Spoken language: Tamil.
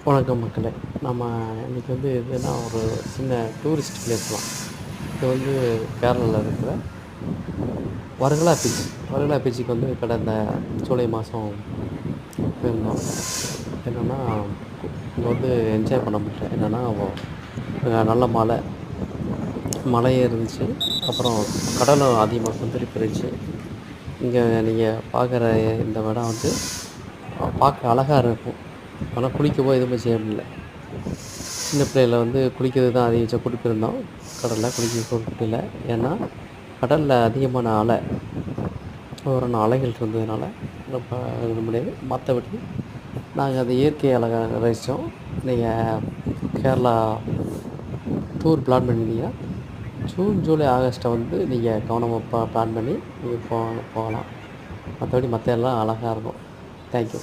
வணக்கம் மக்களே. நம்ம இன்றைக்கி வந்து எதுனா ஒரு சின்ன டூரிஸ்ட் பிளேஸ் தான். இது வந்து கேரளாவில் இருக்கிற வர்கலா பீச். வர்கலா பீச்சுக்கு வந்து கடந்த ஜூலை மாதம் போயிருந்தோம். என்னென்னா இங்கே வந்து என்ஜாய் பண்ண முடியல. என்னென்னா நல்ல மழையே இருந்துச்சு. அப்புறம் கடலும் அதிகமாக கொந்தளிப்பு இருந்துச்சு. இங்கே நீங்கள் பார்க்குற இந்த இடம் வந்து பார்க்க அழகாக இருக்கும். ஆனால் குளிக்க போய் எதுவுமே செய்ய முடியல. சின்ன பிள்ளையில் வந்து குளிக்கிறது தான் அதிகபட்சம் கூட்டிட்டு போயிருந்தோம். கடலில் குளிக்க முடியல. ஏன்னா கடலில் அதிகமான அலைகள் இருந்ததுனால ரொம்ப இது முடியாது. மற்றபடி நாங்கள் அந்த இயற்கை அழகாக ரசித்தோம். நீங்கள் கேரளா டூர் பிளான் பண்ணியிருந்தீங்கன்னா ஜூன், ஜூலை, ஆகஸ்ட்டை வந்து நீங்கள் கவனமாக பிளான் பண்ணி நீங்கள் போகலாம். மற்றபடி மற்ற எல்லாம் அழகாக இருக்கும். தேங்க்யூ.